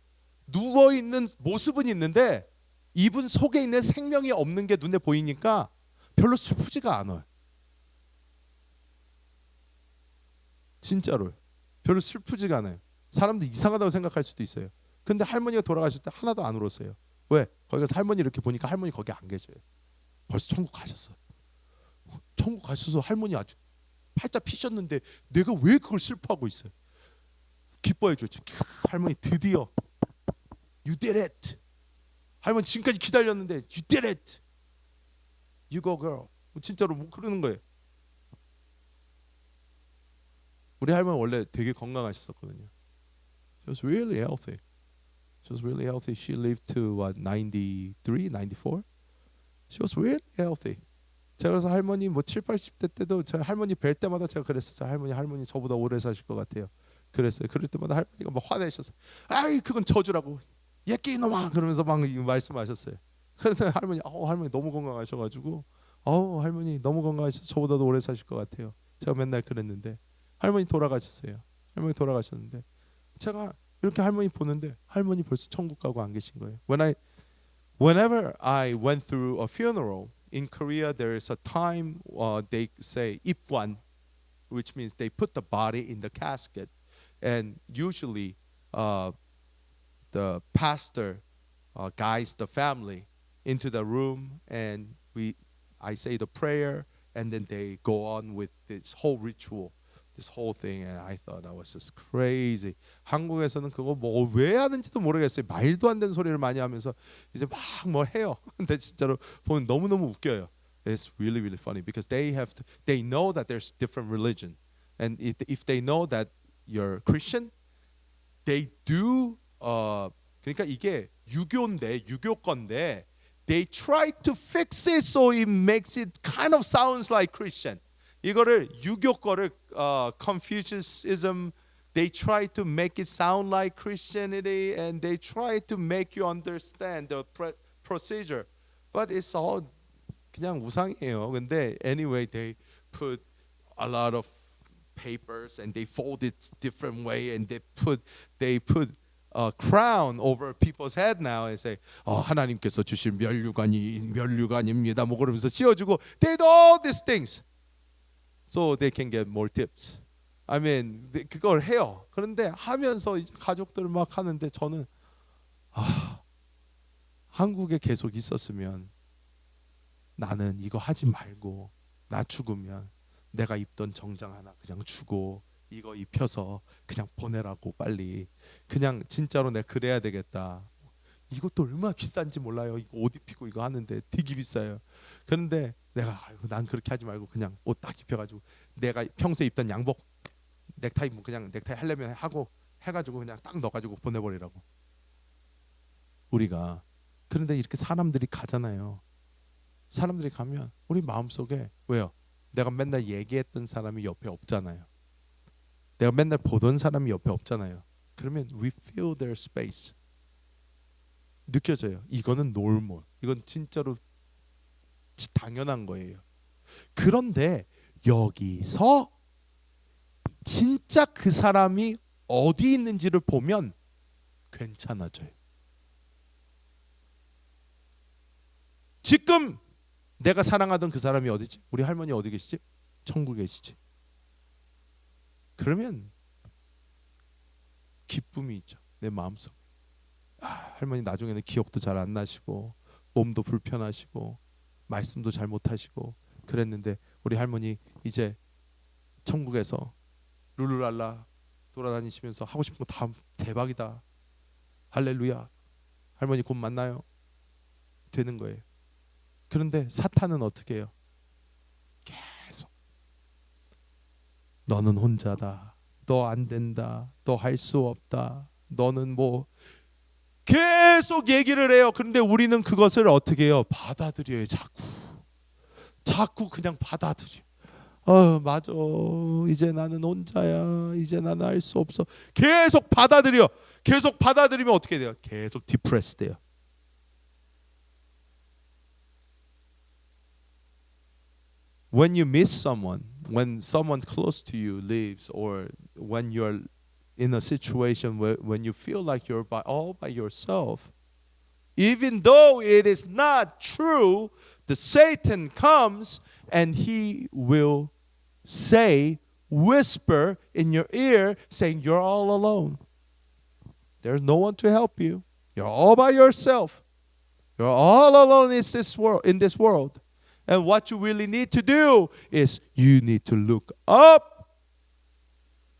누워 있는 모습은 있는데 이분 속에 있는 생명이 없는 게 눈에 보이니까 별로 슬프지가 않아요. 진짜로 별로 슬프지가 않아요. 사람들 이상하다고 생각할 수도 있어요. 근데 할머니가 돌아가실 때 하나도 안 울었어요. 왜? 거기 가서 할머니 이렇게 보니까 할머니 거기 안 계셔요. 벌써 천국 가셨어. 천국 가셔서 할머니 아주 팔자 피셨는데 내가 왜 그걸 슬퍼하고 있어요? 기뻐해 줬죠. 할머니 드디어 You did it. 할머니 지금까지 기다렸는데 You did it. You go girl. 진짜로 뭐 그러는 거예요. 우리 할머니 원래 되게 건강하셨었거든요. She was really healthy. She was really healthy. She lived to what 93, 94. She was really healthy. 제가 그래서 할머니 뭐 7, 80대 때도 제 할머니 뵐 때마다 제가 그랬었어요. 할머니 저보다 오래 사실 것 같아요. 그랬어요. 그럴 때마다 할머니가 막 화내셨어요. 아이 그건 저주라고. 예끼 놈아 그러면서 막 말씀하셨어요. 그런데 할머니 너무 건강하셔가지고 할머니 너무 건강하셔서 저보다도 오래 사실 것 같아요. 제가 맨날 그랬는데 할머니 돌아가셨어요. 할머니 돌아가셨는데 제가 이렇게 할머니 보는데 할머니 벌써 천국 가고 안 계신 거예요. Whenever I went through a funeral in Korea, there is a time they say 입관, which means they put the body in the casket, and usually the pastor guides the family into the room, and I say the prayer, and then they go on with this whole ritual. This whole thing, and I thought that was just crazy. 한국에서는 그거 뭐 왜 하는지도 모르겠어요. 말도 안 되는 소리를 많이 하면서 이제 막 뭐 해요. 근데 진짜로 보면 너무너무 웃겨요. It's really really funny because they know that there's different religion, and if they know that you're Christian, they do. 그러니까 이게 유교건데 they try to fix it so it makes it kind of sounds like Christian. 이거를 유교 거를 Confucianism, they try to make it sound like Christianity, and they try to make you understand the procedure, but it's all 그냥 우상이에요. 근데 anyway, they put a lot of papers and they fold it different way, and they put a crown over people's head now and say, 하나님께서 주신 면류관입니다. 뭐 그러면서 씌워주고, they do all these things. So they can get more tips. I mean, 그걸 해요. 그런데 하면서 이제 가족들 막 하는데 저는 한국에 계속 있었으면 나는 이거 하지 말고 나 죽으면 내가 입던 정장 하나 그냥 주고 이거 입혀서 그냥 보내라고 빨리. 그냥 진짜로 내가 그래야 되겠다. 이것도 얼마나 비싼지 몰라요. 이거 옷 입히고 이거 하는데 되게 비싸요. 그런데 내가 난 그렇게 하지 말고 그냥 옷 딱 입혀가지고 내가 평소에 입던 양복 넥타이 뭐 그냥 넥타이 하려면 하고 해가지고 그냥 딱 넣어가지고 보내버리라고. 우리가 그런데 이렇게 사람들이 가잖아요. 사람들이 가면 우리 마음속에 왜요? 내가 맨날 얘기했던 사람이 옆에 없잖아요. 내가 맨날 보던 사람이 옆에 없잖아요. 그러면 we feel their space. 느껴져요. 이거는 normal. 이건 진짜로 당연한 거예요. 그런데 여기서 진짜 그 사람이 어디 있는지를 보면 괜찮아져요. 지금 내가 사랑하던 그 사람이 어디지? 우리 할머니 어디 계시지? 천국에 계시지. 그러면 기쁨이 있죠. 내 마음속에. 할머니 나중에는 기억도 잘 안 나시고 몸도 불편하시고 말씀도 잘 못하시고 그랬는데 우리 할머니 이제 천국에서 룰루랄라 돌아다니시면서 하고 싶은 거 다 대박이다. 할렐루야. 할머니 곧 만나요. 되는 거예요. 그런데 사탄은 어떻게 해요? 계속 너는 혼자다. 너 안 된다. 너 할 수 없다. 너는 뭐 계속 얘기를 해요. 그런데 우리는 그것을 어떻게 해요? 받아들여요. 자꾸 그냥 받아들여. 맞아. 이제 나는 혼자야. 이제 나는 할 수 없어. 계속 받아들여. 계속 받아들이면 어떻게 돼요? 계속 디프레스 돼요. When you miss someone, when someone close to you leaves, or when you're in a situation where when you feel like you're all by yourself, even though it is not true, the Satan comes and he will whisper in your ear saying you're all alone. There's no one to help you. You're all by yourself. You're all alone in this world. And what you really need to do is you need to look up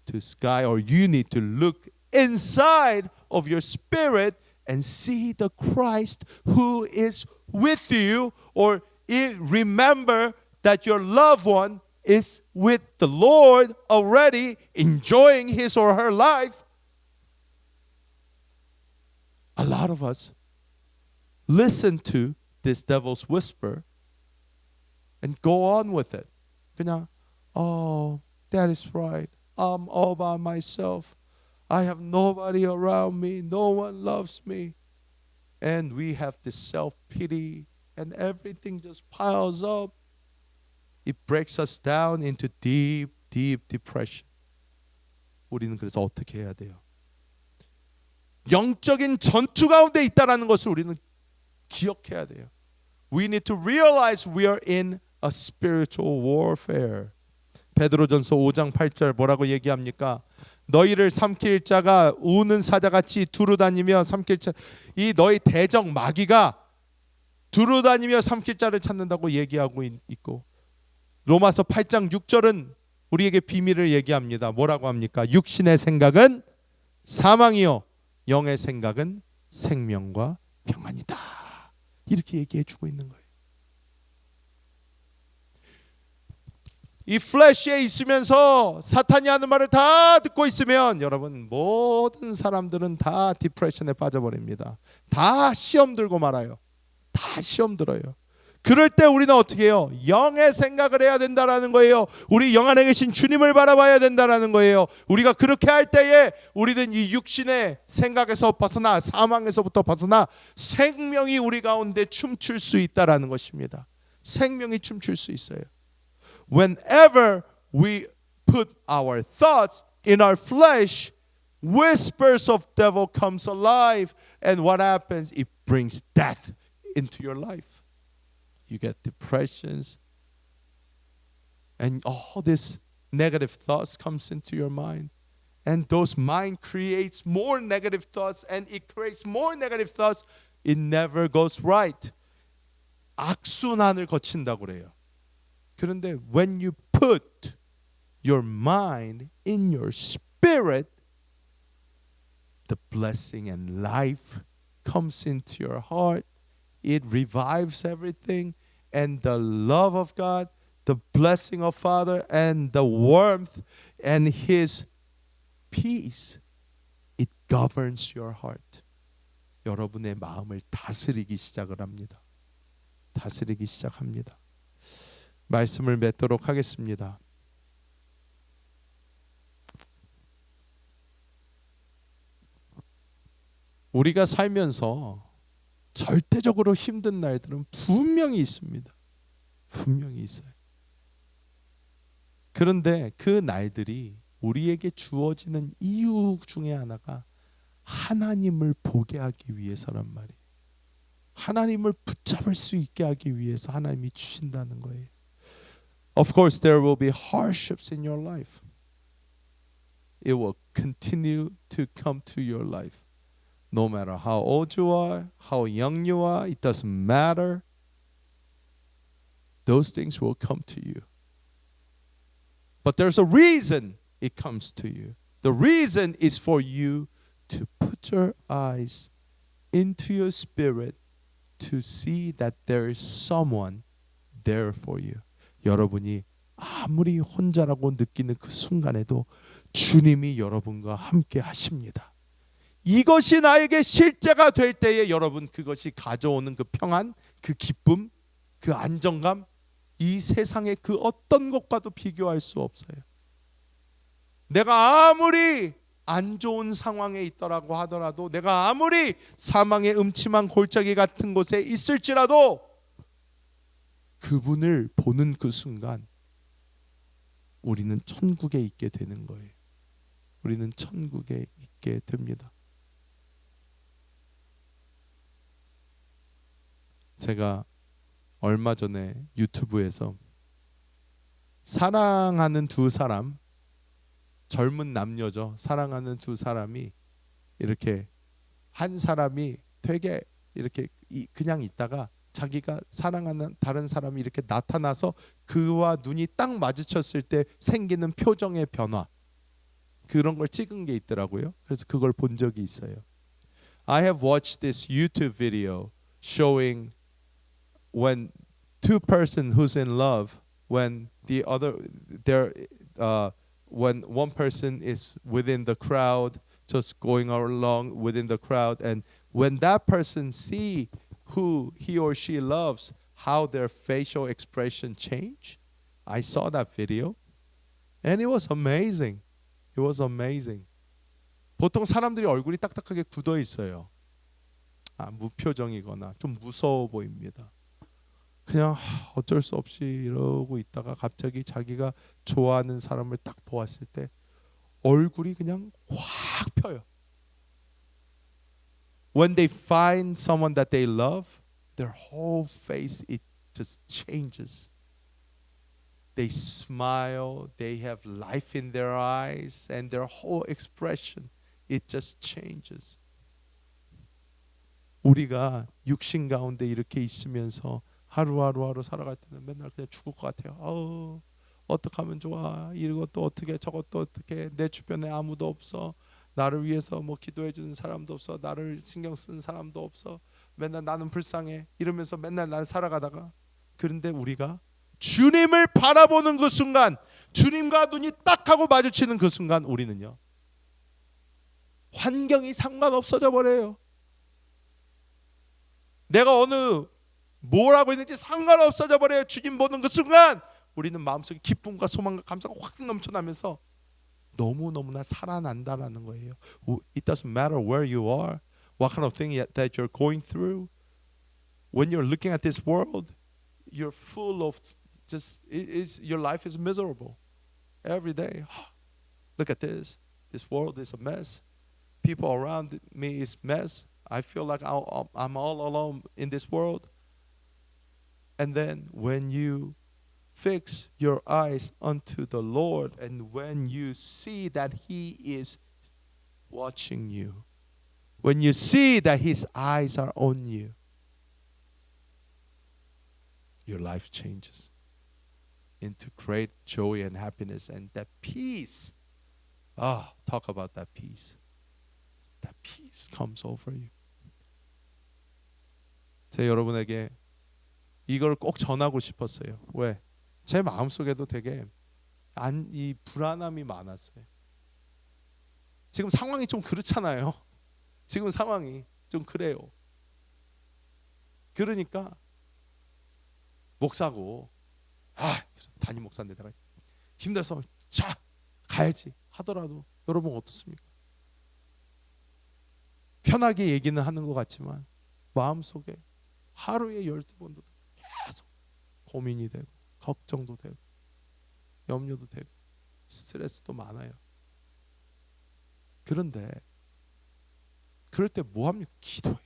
to sky, or you need to look inside of your spirit and see the Christ who is with you, or remember that your loved one is with the Lord already, enjoying his or her life. A lot of us listen to this devil's whisper and go on with it. 그냥, that is right. I'm all by myself. I have nobody around me. No one loves me. And we have this self-pity, and everything just piles up. It breaks us down into deep, deep depression. 우리는 그래서 어떻게 해야 돼요? 영적인 전투 가운데 있다라는 것을 우리는 기억해야 돼요. We need to realize we are in a spiritual warfare. 베드로전서 5장 8절 뭐라고 얘기합니까? 너희를 삼킬 자가 우는 사자같이 두루다니며 삼킬 자, 이 너희 대적 마귀가 두루다니며 삼킬 자를 찾는다고 얘기하고 있고, 로마서 8장 6절은 우리에게 비밀을 얘기합니다. 뭐라고 합니까? 육신의 생각은 사망이요 영의 생각은 생명과 평안이다. 이렇게 얘기해 주고 있는 거예요. 이 플래시에 있으면서 사탄이 하는 말을 다 듣고 있으면 여러분, 모든 사람들은 다 디프레션에 빠져버립니다. 다 시험 들고 말아요. 다 시험 들어요. 그럴 때 우리는 어떻게 해요? 영의 생각을 해야 된다라는 거예요. 우리 영 안에 계신 주님을 바라봐야 된다라는 거예요. 우리가 그렇게 할 때에 우리는 이 육신의 생각에서 벗어나, 사망에서부터 벗어나 생명이 우리 가운데 춤출 수 있다라는 것입니다. 생명이 춤출 수 있어요. Whenever we put our thoughts in our flesh, whispers of devil comes alive, and what happens? It brings death into your life. You get depressions, and all this negative thoughts comes into your mind, and those mind creates more negative thoughts, and it creates more negative thoughts. It never goes right. 악순환을 거친다고 그래요. 그런데 when you put your mind in your spirit, the blessing and life comes into your heart. It revives everything, and the love of God, the blessing of Father, and the warmth and His peace, it governs your heart. 여러분의 마음을 다스리기 시작을 합니다. 다스리기 시작합니다. 말씀을 맺도록 하겠습니다. 우리가 살면서 절대적으로 힘든 날들은 분명히 있습니다. 분명히 있어요. 그런데 그 날들이 우리에게 주어지는 이유 중에 하나가 하나님을 보게 하기 위해서란 말이에요. 하나님을 붙잡을 수 있게 하기 위해서 하나님이 주신다는 거예요. Of course, there will be hardships in your life. It will continue to come to your life. No matter how old you are, how young you are, it doesn't matter. Those things will come to you. But there's a reason it comes to you. The reason is for you to put your eyes into your spirit to see that there is someone there for you. 여러분이 아무리 혼자라고 느끼는 그 순간에도 주님이 여러분과 함께 하십니다. 이것이 나에게 실제가 될 때에 여러분 그것이 가져오는 그 평안, 그 기쁨, 그 안정감 이 세상의 그 어떤 것과도 비교할 수 없어요. 내가 아무리 안 좋은 상황에 있더라고 하더라도 내가 아무리 사망의 음침한 골짜기 같은 곳에 있을지라도 그분을 보는 그 순간 우리는 천국에 있게 되는 거예요. 우리는 천국에 있게 됩니다. 제가 얼마 전에 유튜브에서 사랑하는 두 사람, 젊은 남녀죠. 사랑하는 두 사람이 이렇게 한 사람이 되게 이렇게 그냥 있다가 자기가 사랑하는 다른 사람이 이렇게 나타나서 그와 눈이 딱 마주쳤을 때 생기는 표정의 변화, 그런 걸 찍은 게 있더라고요. 그래서 그걸 본 적이 있어요. I have watched this YouTube video showing when two person who's in love, when the other there when one person is within the crowd, just going along within the crowd, and when that person see who he or she loves, how their facial expression change. I saw that video and it was amazing. It was amazing. 보통 사람들이 얼굴이 딱딱하게 굳어 있어요. 무표정이거나 좀 무서워 보입니다. 그냥 어쩔 수 없이 이러고 있다가 갑자기 자기가 좋아하는 사람을 딱 보았을 때 얼굴이 그냥 확 펴요. When they find someone that they love, their whole face it just changes. They smile, they have life in their eyes, and their whole expression it just changes. 우리가 육신 가운데 이렇게 있으면서 하루하루 살아갈 때는 맨날 그냥 죽을 것 같아요. 어떻게 하면 좋아? 이것도 어떻게 저것도 어떻게 내 주변에 아무도 없어. 나를 위해서 뭐 기도해 주는 사람도 없어. 나를 신경 쓰는 사람도 없어. 맨날 나는 불쌍해. 이러면서 맨날 나를 살아가다가 그런데 우리가 주님을 바라보는 그 순간, 주님과 눈이 딱 하고 마주치는 그 순간 우리는요. 환경이 상관없어져 버려요. 내가 어느 뭘 하고 있는지 상관없어져 버려요. 주님 보는 그 순간 우리는 마음속에 기쁨과 소망과 감사가 확 넘쳐나면서 너무너무나 살아난다라는 거예요. It doesn't matter where you are, what kind of thing that you're going through. When you're looking at this world, you're full of just your life is miserable every day. Look at this. This world is a mess. People around me is mess. I feel like I'm all alone in this world. And then when you fix your eyes unto the Lord, and when you see that He is watching you, when you see that His eyes are on you, your life changes into great joy and happiness, and that peace. Talk about that peace. That peace comes over you. 제가 여러분에게 이걸 꼭 전하고 싶었어요. 왜? 제 마음속에도 되게 이 불안함이 많았어요. 지금 상황이 좀 그렇잖아요. 지금 상황이 좀 그래요. 그러니까 목사고 담임 목사인데다가 힘내서 자 가야지 하더라도 여러분 어떻습니까? 편하게 얘기는 하는 것 같지만 마음속에 하루에 12번도 계속 고민이 되고 걱정도 되고 염려도 되고 스트레스도 많아요. 그런데 그럴 때 뭐 합니까? 기도해요.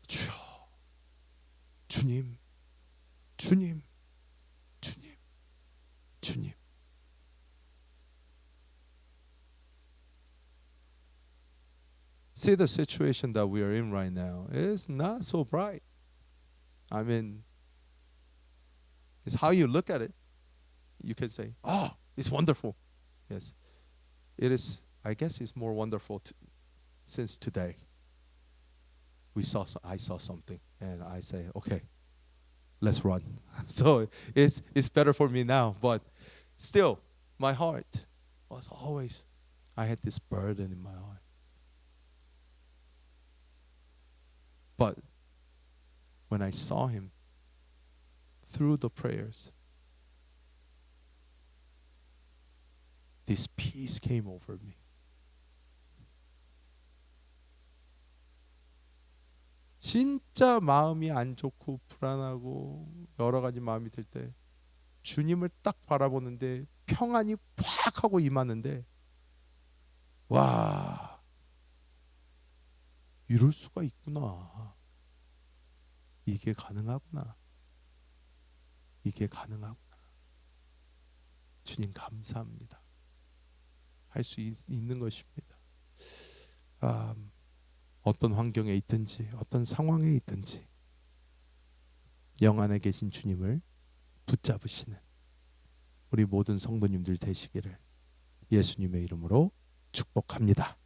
주여, 주님, 주님, 주님, 주님. See, the situation that we are in right now is not so bright. I mean, it's how you look at it. You can say, it's wonderful. Yes, it is. I guess it's more wonderful since today. I saw something, and I say, okay, let's run. So it's better for me now. But still, my heart was always, I had this burden in my heart. But when I saw him through the prayers, this peace came over me. 진짜 마음이 안 좋고 불안하고 여러 가지 마음이 들 때 주님을 딱 바라보는데 평안이 팍 하고 임하는데, 와, 이럴 수가 있구나. 이게 가능하구나. 이게 가능하구나. 주님 감사합니다. 할 수 있는 것입니다. 어떤 환경에 있든지 어떤 상황에 있든지 영 안에 계신 주님을 붙잡으시는 우리 모든 성도님들 되시기를 예수님의 이름으로 축복합니다.